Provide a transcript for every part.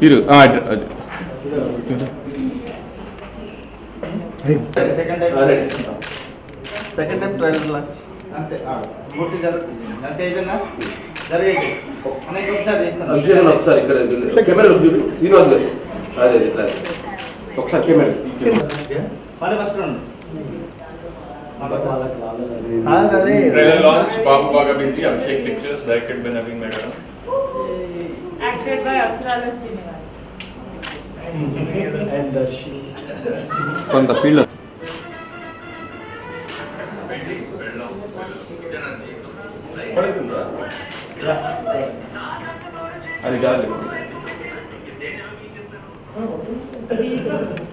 మీరు second time trailer launch అంతే పూర్తి జరుగుతుంది నర్స్ అయిపోయిందా జరిగే అనేక ఒకసారి తీసుకున్నాను ఒకసారి ఇక్కడ కెమెరా శ్రీనివాస్ గారు అదే ఇట్లా ఒకసారి కెమెరా మళ్ళీ first round Trailer launch, Babu Baga Busy, Abhishek Pictures, directed by Naveen Medana. Acted by Apsara Srinivas. And Darshi. కొంత ఫీల్డ్ అది కాదు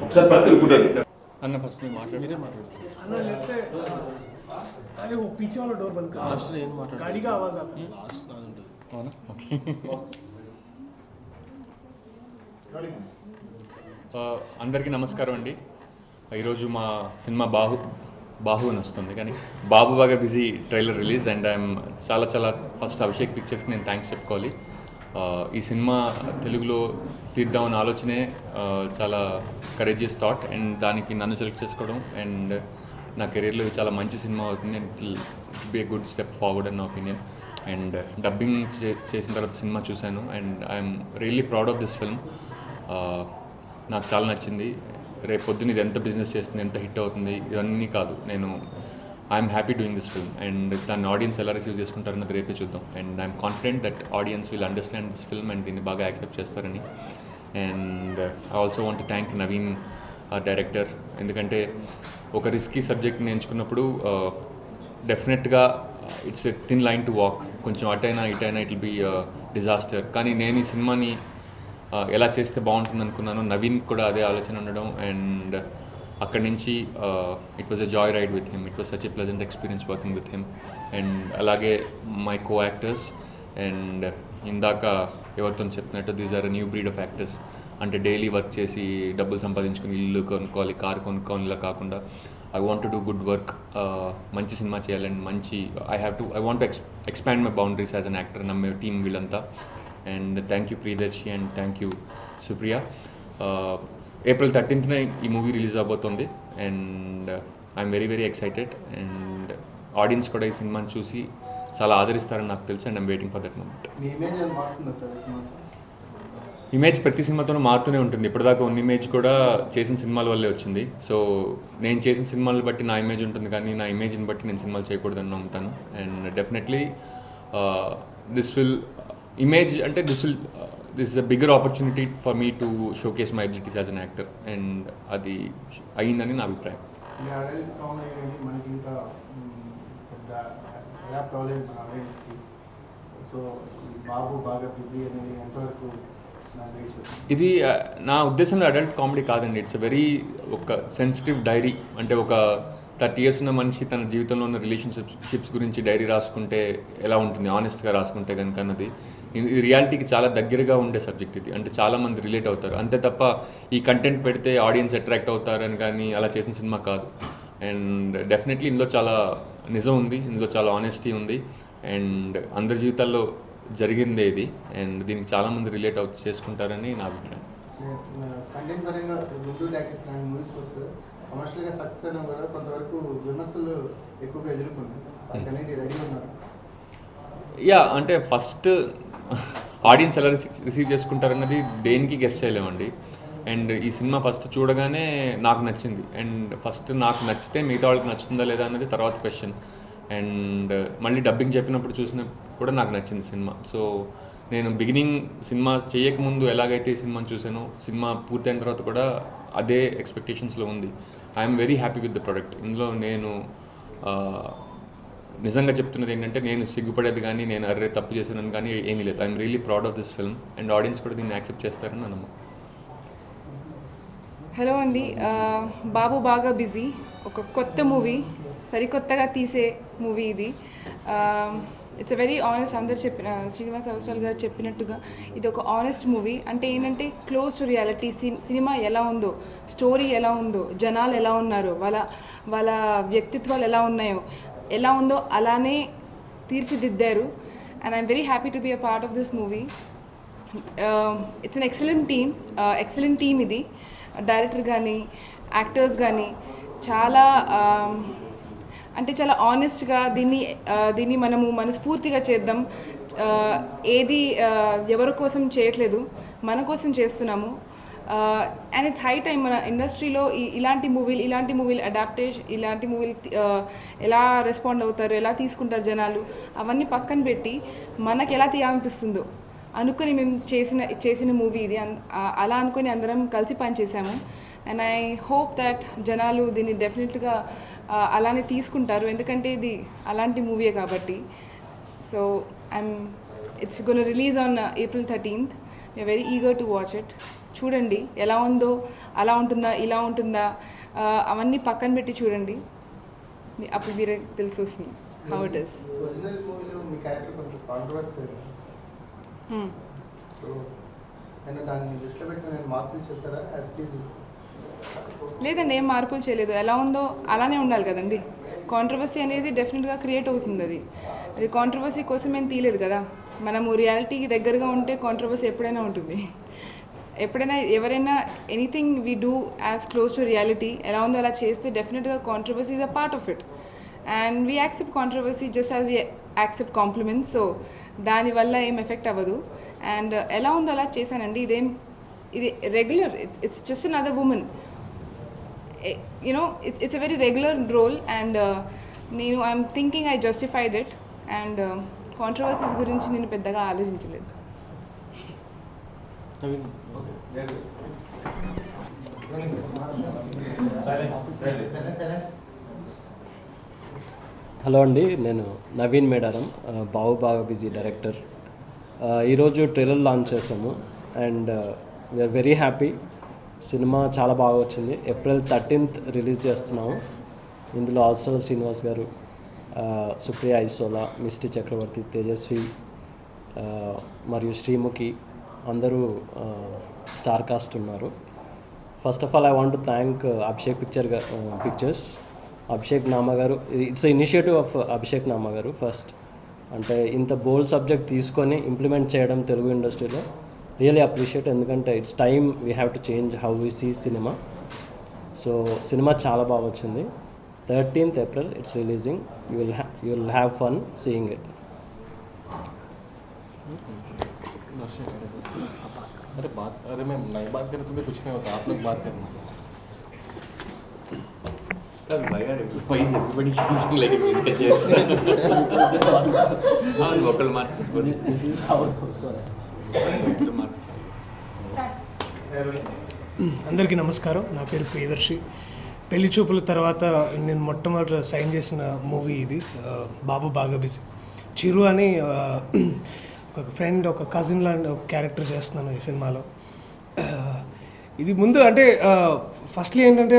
ఒకసారి పక్కన కూర్చోండి అన్న ఫస్ట్ నేను మీరే మాట్లాడు अरे लेते अरे वो पीछे वाला डोर बंद कर लास्ट में गाड़ी का आवाज आता है అవునా ఓకే అందరికీ నమస్కారం అండి. ఈరోజు మా సినిమా బాహు అని వస్తుంది, కానీ బాబు బాగా busy trailer release and I'm చాలా ఫస్ట్ అభిషేక్ పిక్చర్స్కి నేను థ్యాంక్స్ చెప్పుకోవాలి. ఈ సినిమా తెలుగులో తీద్దామన్న ఆలోచనే చాలా కరేజియస్ థాట్ అండ్ దానికి నన్ను సెలెక్ట్ చేసుకోవడం అండ్ నా కెరీర్లో చాలా మంచి సినిమా అవుతుంది and it be a good step forward అన్న ఒపీనియన్. అండ్ డబ్బింగ్ చేసిన తర్వాత సినిమా చూశాను and I'm really proud of this film. నాకు చాలా నచ్చింది. రేపు పొద్దున్న ఇది ఎంత బిజినెస్ చేస్తుంది, ఎంత హిట్ అవుతుంది, ఇవన్నీ కాదు, నేను I'm happy doing this film and దాన్ని ఆడియన్స్ ఎలా రిసీవ్ చేసుకుంటారన్నది రేపే చూద్దాం. And I'm confident that audience will understand this film and దీన్ని బాగా యాక్సెప్ట్ చేస్తారని. And I also want to thank Naveen director, ఎందుకంటే ఒక రిస్కీ సబ్జెక్ట్ని ఎంచుకున్నప్పుడు డెఫినెట్గా it's a thin line to walk. కొంచెం అటైనా ఇటైనా ఇట్ విల్ బీ డిజాస్టర్. కానీ నేను ఈ సినిమాని ఎలా చేస్తే బాగుంటుంది అనుకున్నాను, నవీన్ కూడా అదే ఆలోచన ఉండడం అండ్ అక్కడి నుంచి it was a joy ride with him. It was such a pleasant experience working with him. And అలాగే మై కో యాక్టర్స్ అండ్ ఇందాక ఎవరితో చెప్పినట్టు these are a new breed of actors. అంటే డైలీ వర్క్ చేసి డబ్బులు సంపాదించుకుని ఇల్లు కొనుక్కోవాలి, కారు కొనుక్కోవాలి, ఇలా కాకుండా I want to do good work, మంచి సినిమా చేయాలని మంచి I want to expand my boundaries as an actor. నమ్మే టీం వీళ్ళంతా. And thank you Priyadarshi and thank you Supriya. April 13th ఈ మూవీ రిలీజ్ అవబోతుంది and I'm very excited and audience కూడా ఈ సినిమాని చూసి చాలా ఆదరిస్తారని నాకు తెలుసు and I'm waiting for that moment. Image ప్రతి సినిమాతోనూ మారుతూనే ఉంటుంది. ఇప్పటిదాకా ఉన్న ఇమేజ్ కూడా చేసిన సినిమాల వల్లే వచ్చింది. సో నేను చేసిన సినిమాలు బట్టి నా ఇమేజ్ ఉంటుంది, కానీ నా ఇమేజ్ని బట్టి నేను సినిమాలు చేయకూడదని నమ్ముతాను. And definitely this will image అంటే this is a bigger opportunity for me to showcase my abilities as an actor and అది అయ్యిందని నా అభిప్రాయం. ఇది నా ఉద్దేశంలో అడల్ట్ కామెడీ కాదండి. ఇట్స్ వెరీ ఒక సెన్సిటివ్ డైరీ. అంటే ఒక 30 years ఉన్న మనిషి తన జీవితంలో ఉన్న రిలేషన్షిప్స్ గురించి డైరీ రాసుకుంటే ఎలా ఉంటుంది, ఆనెస్ట్గా రాసుకుంటే కనుక అన్నది ఇది రియాలిటీకి చాలా దగ్గరగా ఉండే సబ్జెక్ట్ ఇది. అంటే చాలామంది రిలేట్ అవుతారు, అంతే తప్ప ఈ కంటెంట్ పెడితే ఆడియన్స్ అట్రాక్ట్ అవుతారని కానీ అలా చేసిన సినిమా కాదు. అండ్ డెఫినెట్లీ ఇందులో చాలా నిజం ఉంది, ఇందులో చాలా ఆనెస్టీ ఉంది అండ్ అందరి జీవితాల్లో జరిగిందే ఇది అండ్ దీనికి చాలామంది రిలేట్ చేసుకుంటారని నా అభిప్రాయం. యా, అంటే ఫస్ట్ ఆడియన్స్ ఎలా రిసీవ్ చేసుకుంటారన్నది దేనికి గెస్ చేయలేమండి. అండ్ ఈ సినిమా ఫస్ట్ చూడగానే నాకు నచ్చింది అండ్ ఫస్ట్ నాకు నచ్చితే మిగతా వాళ్ళకి నచ్చుతుందా లేదా అన్నది తర్వాత క్వశ్చన్. అండ్ మళ్ళీ డబ్బింగ్ చెప్పినప్పుడు చూసినప్పుడు కూడా నాకు నచ్చింది సినిమా. సో నేను బిగినింగ్ సినిమా చేయకముందు ఎలాగైతే ఈ సినిమాని చూసానో సినిమా పూర్తయిన తర్వాత కూడా అదే ఎక్స్పెక్టేషన్స్లో ఉంది. I'm very happy with the product. ఇందులో నేను నిజంగా చెప్తున్నది ఏంటంటే నేను సిగ్గుపడేది కానీ నేను అర్రే తప్పు చేశానని కానీ ఏమీ లేదు. I'm really proud of this film and audience కూడా దీన్ని యాక్సెప్ట్ చేస్తారని నా నమ్మకం. హలో అండి, బాబు బాగా బిజీ ఒక కొత్త మూవీ, సరికొత్తగా తీసే మూవీ ఇది. ఇట్స్ ఎ వెరీ ఆనెస్ట్, అందరు చెప్పిన శ్రీనివాస్ అవసరాలు గారు చెప్పినట్టుగా ఇది ఒక ఆనెస్ట్ మూవీ. అంటే ఏంటంటే క్లోజ్ టు రియాలిటీ. సినిమా ఎలా ఉందో, స్టోరీ ఎలా ఉందో, జనాలు ఎలా ఉన్నారో, వాళ్ళ వ్యక్తిత్వాలు ఎలా ఉందో అలానే తీర్చిదిద్దారు. And I'm very happy to be a part of this movie. It's an excellent team ఇది. డైరెక్టర్ కానీ యాక్టర్స్ కానీ చాలా అంటే చాలా ఆనెస్ట్గా దీన్ని మనము మనస్ఫూర్తిగా చేద్దాం. ఏది ఎవరి కోసం చేయట్లేదు, మన కోసం చేస్తున్నాము. అండ్ ఇట్స్ హై టైం మన ఇండస్ట్రీలో ఇలాంటి మూవీలు అడాప్టేషన్, ఇలాంటి మూవీలు ఎలా రెస్పాండ్ అవుతారు, ఎలా తీసుకుంటారు జనాలు, అవన్నీ పక్కన పెట్టి మనకు ఎలా తీయాలనిపిస్తుందో అనుకుని మేము చేసిన మూవీ ఇది. అలా అనుకుని అందరం కలిసి పనిచేసాము. అండ్ ఐ హోప్ దట్ జనాలు దీన్ని డెఫినెట్గా అలానే తీసుకుంటారు, ఎందుకంటే ఇది అలాంటి మూవీయే కాబట్టి. So it's gonna release on April 13th. We're very eager to watch it. చూడండి ఎలా ఉందో, అలా ఉంటుందా, ఇలా ఉంటుందా, అవన్నీ పక్కన పెట్టి చూడండి, అప్పుడు మీరే తెలిసి వస్తుంది హౌ ఇట్ ఈస్. లేదండి, ఏం మార్పులు చేయలేదు. ఎలా ఉందో అలానే ఉండాలి కదండి. కాంట్రవర్సీ అనేది డెఫినెట్గా క్రియేట్ అవుతుంది. అది కాంట్రవర్సీ కోసం ఏం తీయలేదు కదా. మనము రియాలిటీకి దగ్గరగా ఉంటే కాంట్రవర్సీ ఎప్పుడైనా ఉంటుంది. ఎప్పుడైనా ఎవరైనా anything we do as close to reality, ఎలా ఉందో అలా చేస్తే డెఫినెట్గా controversy is a part of it. And we accept controversy just as we accept compliments. So దానివల్ల ఏం ఎఫెక్ట్ అవ్వదు. అండ్ ఎలా ఉందో అలా చేశానండి. ఇది regular, it's just another women, it's a very regular role. And I'm thinking I justified it. And controversies గురించి నేను పెద్దగా ఆలోచించలేదు. హలో అండి, నేను నవీన్ మేడారం, బావు బాగా బిజీ డైరెక్టర్. ఈరోజు ట్రైలర్ లాంచ్ చేసాము and we're very happy. Cinema చాలా బాగా వచ్చింది. April 13th రిలీజ్ చేస్తున్నాము. ఇందులో అవసరాల శ్రీనివాస్ గారు, సుప్రియ ఐసోలా, మిస్టి చక్రవర్తి, తేజస్వి మరియు శ్రీముఖి అందరూ స్టార్ కాస్ట్ ఉన్నారు. First of all I want to thank Abhishek Pictures, Abhishek Nama garu. It's initiative of Abhishek Nama garu first. అంటే ఇంత బోల్డ్ సబ్జెక్ట్ తీసుకొని ఇంప్లిమెంట్ చేయడం తెలుగు ఇండస్ట్రీలో రియలీ అప్రిషియేట్. ఎందుకంటే it's time we have to change how we see cinema. So cinema చాలా బాగా వచ్చింది. 13th April it's releasing. You will have fun seeing it. अरे मैं नहीं बात करें तो भी कुछ नहीं होता, आप लोग बात करना. Why is everybody changing like a musical chairs? Vocal marks. అందరికీ నమస్కారం. నా పేరు ప్రియదర్శి. పెళ్లి చూపుల తర్వాత నేను మొట్టమొదటి సైన్ చేసిన మూవీ ఇది, బాబు బాగా బిజీ. చిరు అని ఒక ఫ్రెండ్, ఒక కజిన్ లాంటి ఒక క్యారెక్టర్ చేస్తున్నాను ఈ సినిమాలో. ఇది ముందు అంటే ఫస్ట్లీ ఏంటంటే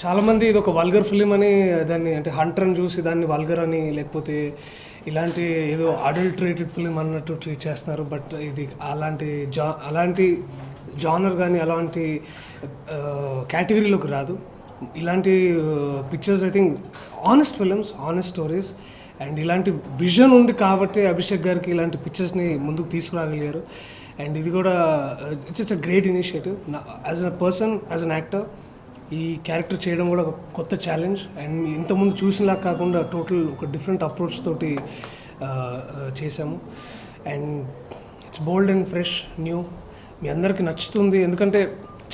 చాలామంది ఇది ఒక వల్గర్ ఫిలిం అని, దాన్ని అంటే హంటర్ని చూసి దాన్ని వల్గర్ అని, లేకపోతే ఇలాంటి ఏదో అడల్టరేటెడ్ ఫిలిం అన్నట్టు ట్రీట్ చేస్తున్నారు. బట్ ఇది అలాంటి జానర్ కానీ అలాంటి కేటగిరీలోకి రాదు. ఇలాంటి pictures I think honest films, honest stories. And ఇలాంటి విజన్ ఉంది కాబట్టి అభిషేక్ గారికి ఇలాంటి పిక్చర్స్ని ముందుకు తీసుకురాగలిగారు. అండ్ ఇది కూడా it's a great initiative. As a person, as an actor, ఈ క్యారెక్టర్ చేయడం కూడా ఒక కొత్త ఛాలెంజ్. అండ్ ఇంతకుముందు చూసినలా కాకుండా టోటల్ ఒక డిఫరెంట్ అప్రోచ్ తోటి చేసాము. And it's bold and fresh, new. మీ అందరికీ నచ్చుతుంది, ఎందుకంటే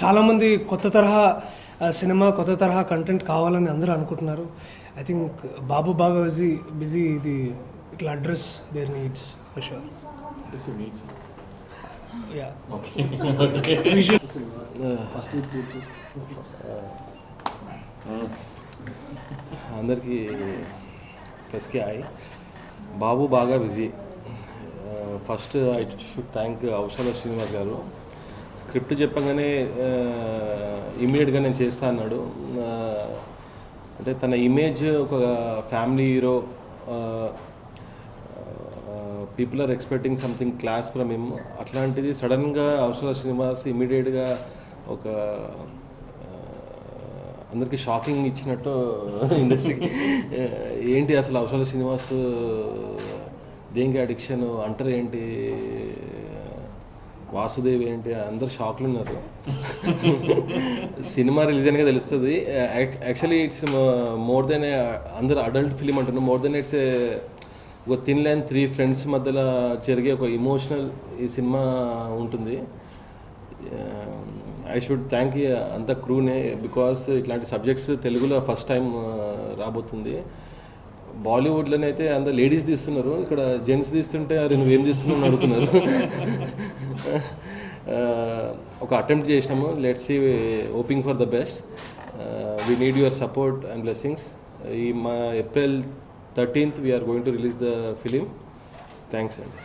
చాలామంది కొత్త తరహా సినిమా, కొత్త తరహా కంటెంట్ కావాలని అందరూ అనుకుంటున్నారు. ఐ థింక్ బాబు బాగా బిజీ ఇది ఇట్లా address there needs for sure. Yeah అందరికీ ప్రెస్కి హాయ్. బాబు బాగా busy. First I should thank Avasarala Srinivas గారు. స్క్రిప్ట్ చెప్పగానే ఇమీడియట్గా నేను చేస్తా అన్నాడు. అంటే తన ఇమేజ్ ఒక family hero, people are expecting something class from him. అట్లాంటిది సడన్గా అవసరాల శ్రీనివాస్ ఇమీడియట్గా ఒక అందరికీ షాకింగ్ ఇచ్చినట్టు ఇండస్ట్రీకి. ఏంటి అసలు అవసరాల శ్రీనివాస్ దేనికి అడిక్షన్ అంటారు ఏంటి, వాసుదేవ్ ఏంటి అందరు షాక్లు ఉన్నారు. సినిమా రిలీజ్ అయినగా తెలుస్తుంది. యాక్చువల్లీ ఇట్స్ మోర్ దెన్ అందరు అడల్ట్ ఫిలిం అంటున్నారు. మోర్ దెన్ ఇట్స్ ఒక థిన్ లైన్ 3 ఫ్రెండ్స్ మధ్యలో జరిగే ఒక ఇమోషనల్ ఈ సినిమా ఉంటుంది. ఐ షుడ్ థ్యాంక్ అంత క్రూనే, బికాస్ ఇట్లాంటి సబ్జెక్ట్స్ తెలుగులో ఫస్ట్ టైం రాబోతుంది. బాలీవుడ్లోనైతే అందరు లేడీస్ తీస్తున్నారు, ఇక్కడ జెంట్స్ తీస్తుంటే అరే నువ్వేం తీస్తున్నావు అని అడుగుతున్నారు. ఒక అటెంప్ట్ చేసినాము. Let's see, hoping for the best. We need your support and blessings. ఈ మా April 13th we're going to release the film. Thanks అండి.